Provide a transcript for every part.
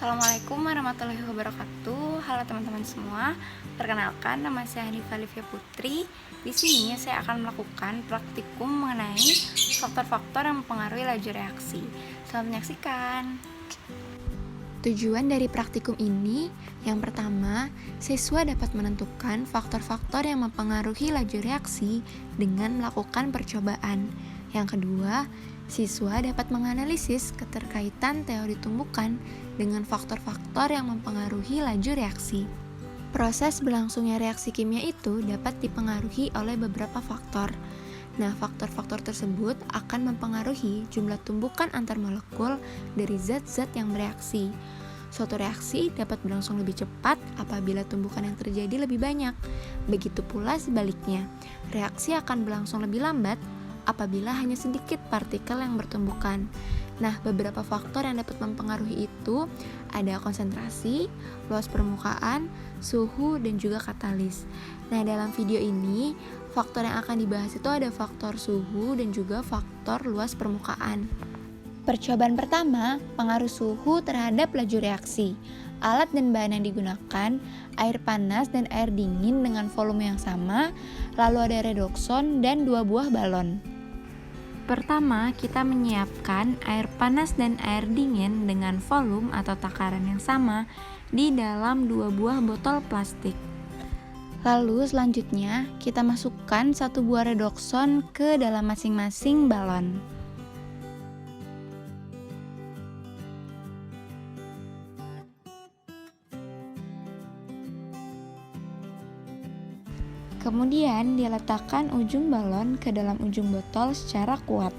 Assalamualaikum warahmatullahi wabarakatuh. Halo teman-teman semua. Perkenalkan, nama saya Hanifah Livia Putri. Di sini saya akan melakukan praktikum mengenai faktor-faktor yang mempengaruhi laju reaksi. Selamat menyaksikan. Tujuan dari praktikum ini, yang pertama, siswa dapat menentukan faktor-faktor yang mempengaruhi laju reaksi dengan melakukan percobaan. Yang kedua, siswa dapat menganalisis keterkaitan teori tumbukan dengan faktor-faktor yang mempengaruhi laju reaksi. Proses berlangsungnya reaksi kimia itu dapat dipengaruhi oleh beberapa faktor. Nah, faktor-faktor tersebut akan mempengaruhi jumlah tumbukan antar molekul dari zat-zat yang bereaksi. Suatu reaksi dapat berlangsung lebih cepat apabila tumbukan yang terjadi lebih banyak. Begitu pula sebaliknya, reaksi akan berlangsung lebih lambat apabila hanya sedikit partikel yang bertumbukan. Nah, beberapa faktor yang dapat mempengaruhi itu ada konsentrasi, luas permukaan, suhu, dan juga katalis. Nah, dalam video ini, faktor yang akan dibahas itu ada faktor suhu dan juga faktor luas permukaan. Percobaan pertama, pengaruh suhu terhadap laju reaksi. Alat dan bahan yang digunakan, air panas dan air dingin dengan volume yang sama, lalu ada redoxon dan 2 buah balon. Pertama, kita menyiapkan air panas dan air dingin dengan volume atau takaran yang sama di dalam 2 buah botol plastik. Lalu selanjutnya, kita masukkan 1 buah redoxon ke dalam masing-masing balon. Kemudian diletakkan ujung balon ke dalam ujung botol secara kuat.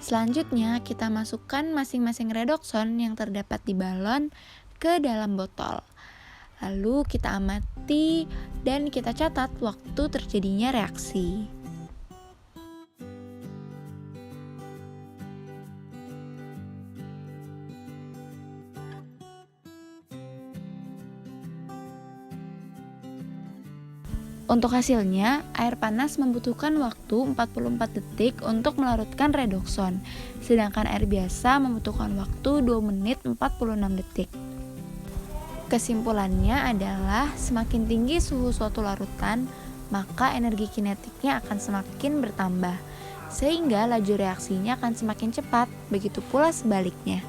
Selanjutnya, kita masukkan masing-masing redoxon yang terdapat di balon ke dalam botol. Lalu kita amati dan kita catat waktu terjadinya reaksi. Untuk hasilnya, air panas membutuhkan waktu 44 detik untuk melarutkan redoxon, sedangkan air biasa membutuhkan waktu 2 menit 46 detik. Kesimpulannya adalah semakin tinggi suhu suatu larutan, maka energi kinetiknya akan semakin bertambah, sehingga laju reaksinya akan semakin cepat, begitu pula sebaliknya.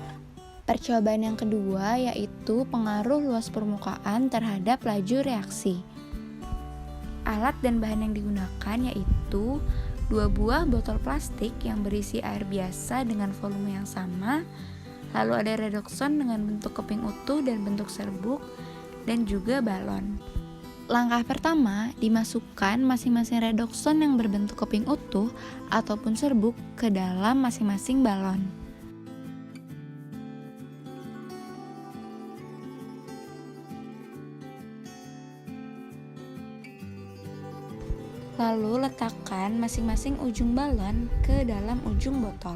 Percobaan yang kedua yaitu pengaruh luas permukaan terhadap laju reaksi. Alat dan bahan yang digunakan yaitu 2 buah botol plastik yang berisi air biasa dengan volume yang sama, lalu ada redoxon dengan bentuk keping utuh dan bentuk serbuk, dan juga balon. Langkah pertama, dimasukkan masing-masing redoxon yang berbentuk keping utuh ataupun serbuk ke dalam masing-masing balon. Lalu letakkan masing-masing ujung balon ke dalam ujung botol.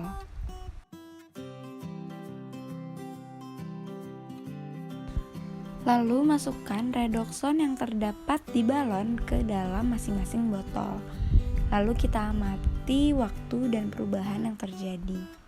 Lalu masukkan redoxon yang terdapat di balon ke dalam masing-masing botol. Lalu kita amati waktu dan perubahan yang terjadi.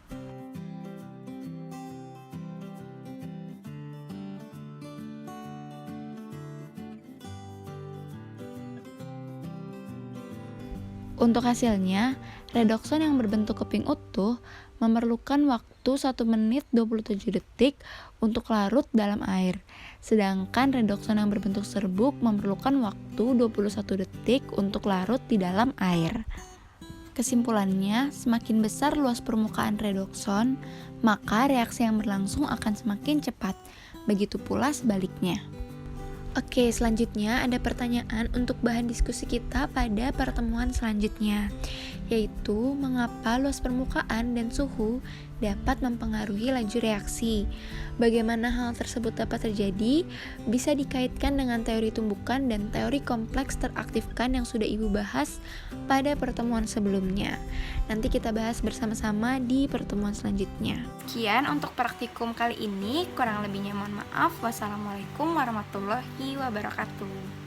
Untuk hasilnya, redoxon yang berbentuk keping utuh memerlukan waktu 1 menit 27 detik untuk larut dalam air, sedangkan redoxon yang berbentuk serbuk memerlukan waktu 21 detik untuk larut di dalam air. Kesimpulannya, semakin besar luas permukaan redoxon, maka reaksi yang berlangsung akan semakin cepat, begitu pula sebaliknya. Oke, selanjutnya ada pertanyaan untuk bahan diskusi kita pada pertemuan selanjutnya, yaitu mengapa luas permukaan dan suhu dapat mempengaruhi laju reaksi. Bagaimana hal tersebut dapat terjadi? Bisa dikaitkan dengan teori tumbukan dan teori kompleks teraktifkan yang sudah Ibu bahas pada pertemuan sebelumnya. Nanti kita bahas bersama-sama di pertemuan selanjutnya. Sekian untuk praktikum kali ini, kurang lebihnya mohon maaf. Wassalamualaikum warahmatullahi wabarakatuh.